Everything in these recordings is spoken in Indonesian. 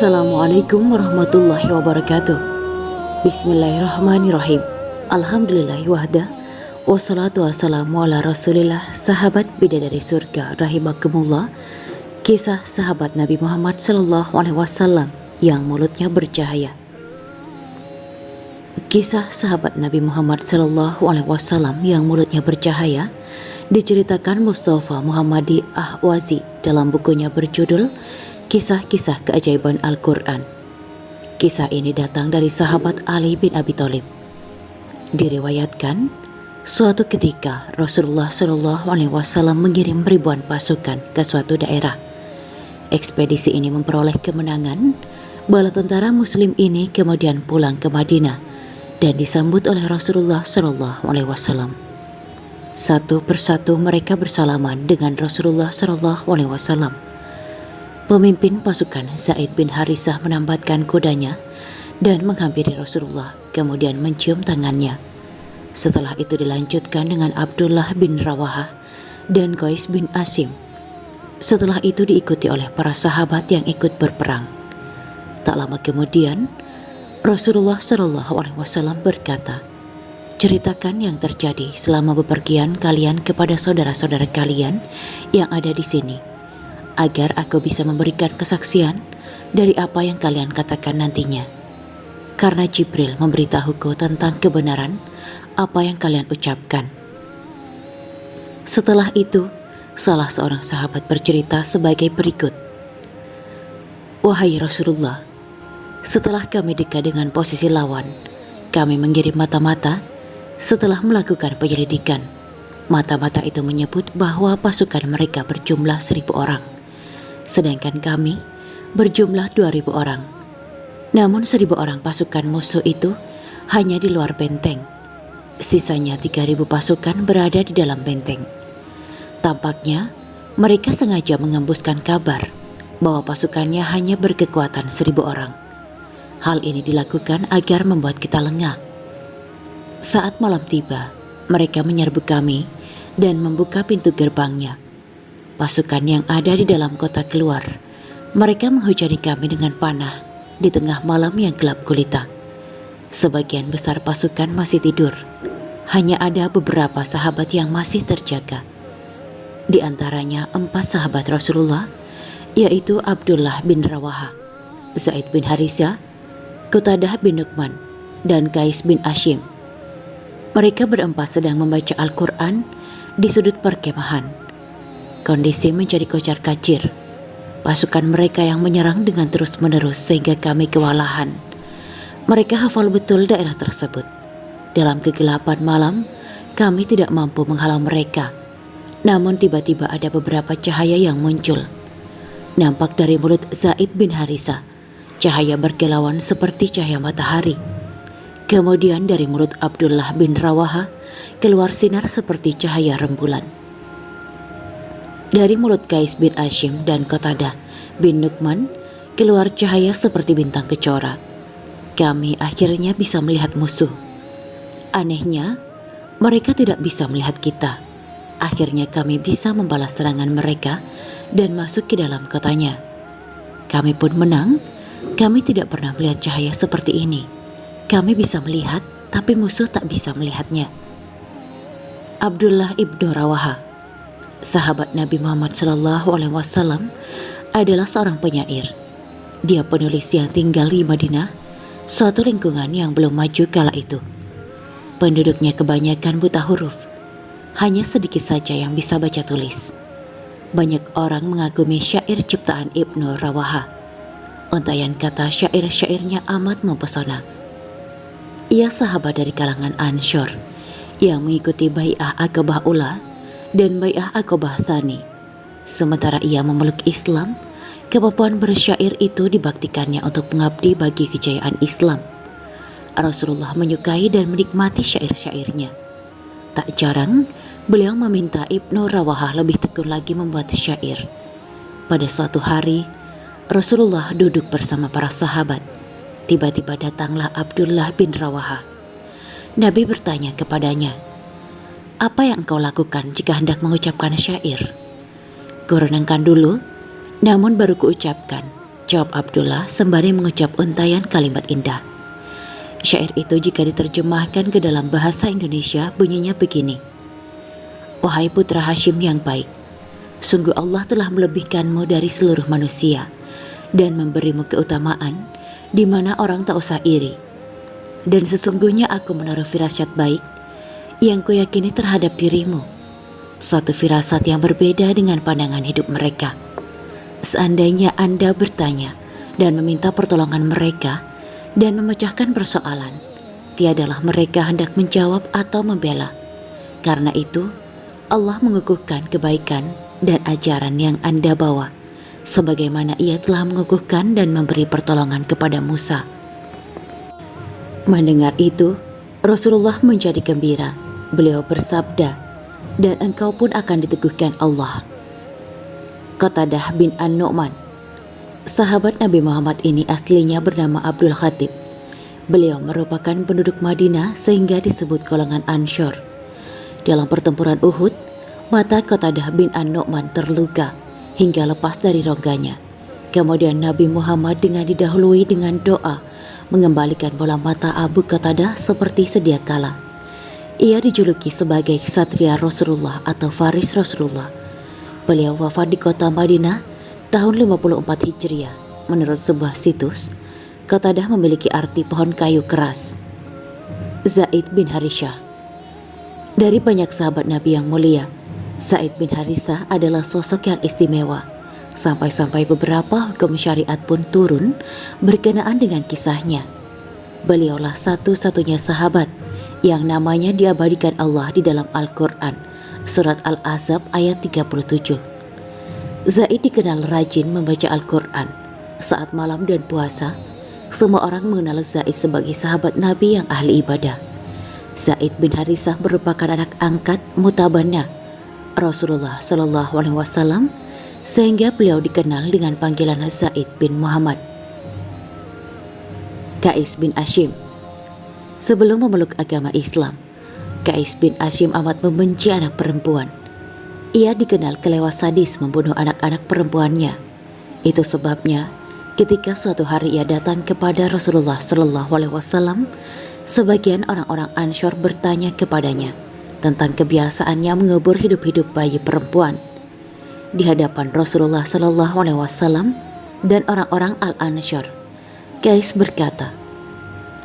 Assalamualaikum warahmatullahi wabarakatuh. Bismillahirrahmanirrahim. Alhamdulillahi wahda. Wassalatu wassalamu ala rasulillah. Sahabat bidadari surga rahimakumullah. Kisah sahabat Nabi Muhammad SAW yang mulutnya bercahaya. Kisah sahabat Nabi Muhammad SAW yang mulutnya bercahaya diceritakan Mustafa Muhammadi Ahwazi dalam bukunya berjudul Kisah-Kisah Keajaiban Al-Quran. Kisah ini datang dari sahabat Ali bin Abi Thalib. Diriwayatkan, suatu ketika Rasulullah SAW mengirim ribuan pasukan ke suatu daerah. Ekspedisi ini memperoleh kemenangan. Bala tentara Muslim ini kemudian pulang ke Madinah dan disambut oleh Rasulullah SAW. Satu persatu mereka bersalaman dengan Rasulullah SAW. Pemimpin pasukan Zaid bin Harisah menambatkan kudanya dan menghampiri Rasulullah, kemudian mencium tangannya. Setelah itu dilanjutkan dengan Abdullah bin Rawahah dan Qais bin Asim. Setelah itu diikuti oleh para sahabat yang ikut berperang. Tak lama kemudian, Rasulullah SAW berkata, "Ceritakan yang terjadi selama bepergian kalian kepada saudara-saudara kalian yang ada di sini, agar aku bisa memberikan kesaksian dari apa yang kalian katakan nantinya. Karena Jibril memberitahuku tentang kebenaran apa yang kalian ucapkan." Setelah itu, salah seorang sahabat bercerita sebagai berikut. "Wahai Rasulullah, setelah kami dekat dengan posisi lawan, kami mengirim mata-mata. Setelah melakukan penyelidikan, mata-mata itu menyebut bahwa pasukan mereka berjumlah 1.000 orang. Sedangkan kami berjumlah 2.000 orang. Namun 1.000 orang pasukan musuh itu hanya di luar benteng. Sisanya 3.000 pasukan berada di dalam benteng. Tampaknya mereka sengaja mengembuskan kabar bahwa pasukannya hanya berkekuatan 1.000 orang. Hal ini dilakukan agar membuat kita lengah. Saat malam tiba, mereka menyerbu kami dan membuka pintu gerbangnya. Pasukan yang ada di dalam kota keluar. Mereka menghujani kami dengan panah di tengah malam yang gelap gulita. Sebagian besar pasukan masih tidur. Hanya ada beberapa sahabat yang masih terjaga. Di antaranya 4 sahabat Rasulullah, yaitu Abdullah bin Rawahah, Zaid bin Harisah, Qatadah bin Nu'man, dan Qais bin Asim. Mereka berempat sedang membaca Al-Quran di sudut perkemahan. Kondisi menjadi kocar-kacir. Pasukan mereka yang menyerang dengan terus-menerus sehingga kami kewalahan. Mereka hafal betul daerah tersebut. Dalam kegelapan malam, kami tidak mampu menghalau mereka. Namun tiba-tiba ada beberapa cahaya yang muncul. Nampak dari mulut Zaid bin Harisah, cahaya berkilauan seperti cahaya matahari. Kemudian dari mulut Abdullah bin Rawahah keluar sinar seperti cahaya rembulan. Dari mulut Qais bin Asim dan Qatadah bin Nu'man keluar cahaya seperti bintang kecora. Kami akhirnya bisa melihat musuh. Anehnya, mereka tidak bisa melihat kita. Akhirnya kami bisa membalas serangan mereka dan masuk ke dalam kotanya. Kami pun menang. Kami tidak pernah melihat cahaya seperti ini. Kami bisa melihat, tapi musuh tak bisa melihatnya." Abdullah ibnu Rawahah, sahabat Nabi Muhammad SAW, adalah seorang penyair. Dia penulis yang tinggal di Madinah, suatu lingkungan yang belum maju kala itu. Penduduknya kebanyakan buta huruf. Hanya sedikit saja yang bisa baca tulis. Banyak orang mengagumi syair ciptaan Ibnu Rawahah. Untaian kata syair-syairnya amat mempesona. Ia sahabat dari kalangan Ansyar yang mengikuti Bai'ah Aqabah Ula dan Bai'ah Aqabah Tsani. Sementara ia memeluk Islam, kemampuan bersyair itu dibaktikannya untuk mengabdi bagi kejayaan Islam. Rasulullah menyukai dan menikmati syair-syairnya. Tak jarang beliau meminta Ibnu Rawahah lebih tekun lagi membuat syair. Pada suatu hari, Rasulullah duduk bersama para sahabat. Tiba-tiba datanglah Abdullah bin Rawahah. Nabi bertanya kepadanya, "Apa yang engkau lakukan jika hendak mengucapkan syair?" "Kurenangkan dulu, namun baru kuucapkan," jawab Abdullah sembari mengucap untayan kalimat indah. Syair itu jika diterjemahkan ke dalam bahasa Indonesia bunyinya begini. Wahai putra Hashim yang baik, sungguh Allah telah melebihkanmu dari seluruh manusia dan memberimu keutamaan di mana orang tak usah iri. Dan sesungguhnya aku menaruh firasat baik yang kuyakini terhadap dirimu, suatu firasat yang berbeda dengan pandangan hidup mereka. Seandainya Anda bertanya dan meminta pertolongan mereka dan memecahkan persoalan, tiadalah mereka hendak menjawab atau membela. Karena itu, Allah mengukuhkan kebaikan dan ajaran yang Anda bawa, sebagaimana Ia telah mengukuhkan dan memberi pertolongan kepada Musa. Mendengar itu, Rasulullah menjadi gembira. Beliau bersabda, dan engkau pun akan diteguhkan Allah. Qatadah bin An-Nu'man. Sahabat Nabi Muhammad ini aslinya bernama Abdul Khatib. Beliau merupakan penduduk Madinah sehingga disebut golongan Ansyar. Dalam pertempuran Uhud, mata Qatadah bin An-Nu'man terluka hingga lepas dari rongganya. Kemudian Nabi Muhammad dengan didahului dengan doa mengembalikan bola mata Abu Qatadah seperti sedia kala. Ia dijuluki sebagai Ksatria Rasulullah atau Faris Rasulullah. Beliau wafat di kota Madinah tahun 54 Hijriah. Menurut sebuah situs, Qatadah memiliki arti pohon kayu keras. Zaid bin Harithah. Dari banyak sahabat Nabi yang mulia, Zaid bin Harithah adalah sosok yang istimewa. Sampai-sampai beberapa hukum syariat pun turun berkenaan dengan kisahnya. Beliaulah satu-satunya sahabat yang namanya diabadikan Allah di dalam Al-Quran, Surat Al-Ahzab ayat 37. Zaid dikenal rajin membaca Al-Quran. Saat malam dan puasa, semua orang mengenal Zaid sebagai sahabat Nabi yang ahli ibadah. Zaid bin Harithah merupakan anak angkat Mutabanna Rasulullah Shallallahu Alaihi Wasallam, sehingga beliau dikenal dengan panggilan Zaid bin Muhammad. Qais bin Hashim. Sebelum memeluk agama Islam, Qais bin Hashim amat membenci anak perempuan. Ia dikenal kelewat sadis membunuh anak-anak perempuannya. Itu sebabnya ketika suatu hari ia datang kepada Rasulullah Shallallahu Alaihi Wasallam, sebagian orang-orang Ansyar bertanya kepadanya tentang kebiasaannya mengubur hidup-hidup bayi perempuan. Di hadapan Rasulullah Shallallahu Alaihi Wasallam dan orang-orang Al-Ansyar, Qais berkata,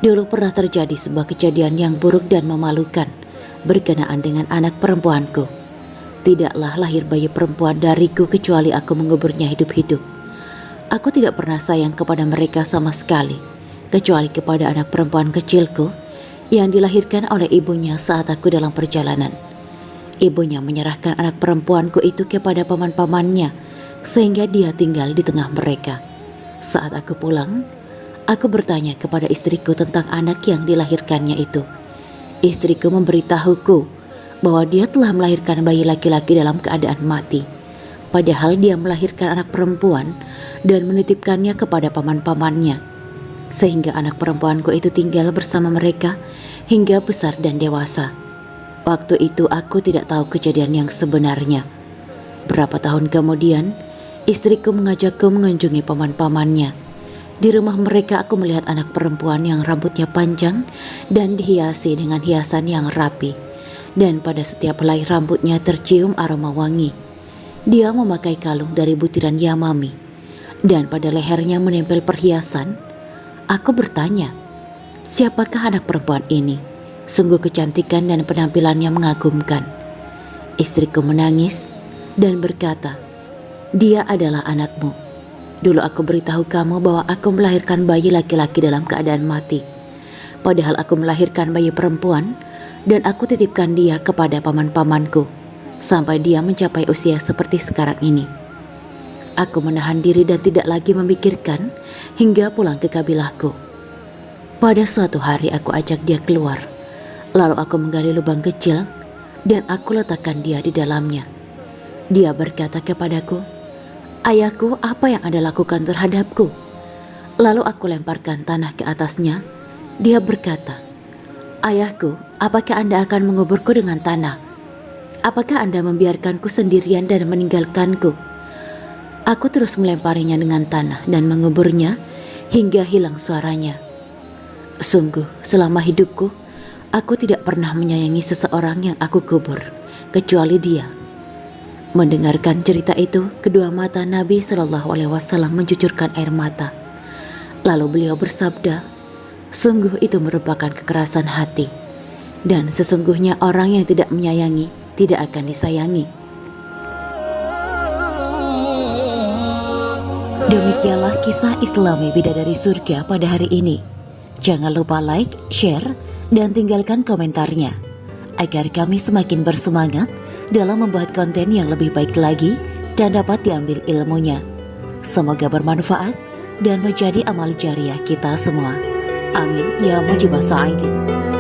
dulu pernah terjadi sebuah kejadian yang buruk dan memalukan berkenaan dengan anak perempuanku. Tidaklah lahir bayi perempuan dariku kecuali aku menguburnya hidup-hidup. Aku tidak pernah sayang kepada mereka sama sekali, kecuali kepada anak perempuan kecilku yang dilahirkan oleh ibunya saat aku dalam perjalanan. Ibunya menyerahkan anak perempuanku itu kepada paman-pamannya, sehingga dia tinggal di tengah mereka. Saat aku pulang, aku bertanya kepada istriku tentang anak yang dilahirkannya itu. Istriku memberitahuku bahwa dia telah melahirkan bayi laki-laki dalam keadaan mati, padahal dia melahirkan anak perempuan dan menitipkannya kepada paman-pamannya, sehingga anak perempuanku itu tinggal bersama mereka hingga besar dan dewasa. Waktu itu aku tidak tahu kejadian yang sebenarnya. Berapa tahun kemudian, istriku mengajakku mengunjungi paman-pamannya. Di rumah mereka aku melihat anak perempuan yang rambutnya panjang dan dihiasi dengan hiasan yang rapi. Dan pada setiap helai rambutnya tercium aroma wangi. Dia memakai kalung dari butiran Yamami. Dan pada lehernya menempel perhiasan. Aku bertanya, siapakah anak perempuan ini? Sungguh kecantikan dan penampilannya mengagumkan. Istriku menangis dan berkata, dia adalah anakmu. Dulu aku beritahu kamu bahwa aku melahirkan bayi laki-laki dalam keadaan mati. Padahal aku melahirkan bayi perempuan dan aku titipkan dia kepada paman-pamanku sampai dia mencapai usia seperti sekarang ini. Aku menahan diri dan tidak lagi memikirkan hingga pulang ke kabilahku. Pada suatu hari aku ajak dia keluar. Lalu aku menggali lubang kecil dan aku letakkan dia di dalamnya. Dia berkata kepadaku, ayahku, apa yang Anda lakukan terhadapku? Lalu aku lemparkan tanah ke atasnya. Dia berkata, ayahku, apakah Anda akan menguburku dengan tanah? Apakah Anda membiarkanku sendirian dan meninggalkanku? Aku terus melemparinya dengan tanah dan menguburnya hingga hilang suaranya. Sungguh, selama hidupku, aku tidak pernah menyayangi seseorang yang aku kubur, kecuali dia. Mendengarkan cerita itu, kedua mata Nabi Shallallahu Alaihi Wasallam mencucurkan air mata. Lalu beliau bersabda, sungguh itu merupakan kekerasan hati, dan sesungguhnya orang yang tidak menyayangi tidak akan disayangi. Demikianlah kisah Islami Bidadari Surga pada hari ini. Jangan lupa like, share, dan tinggalkan komentarnya, agar kami semakin bersemangat dalam membuat konten yang lebih baik lagi dan dapat diambil ilmunya. Semoga bermanfaat dan menjadi amal jariah kita semua. Amin ya mujibah sa'idin.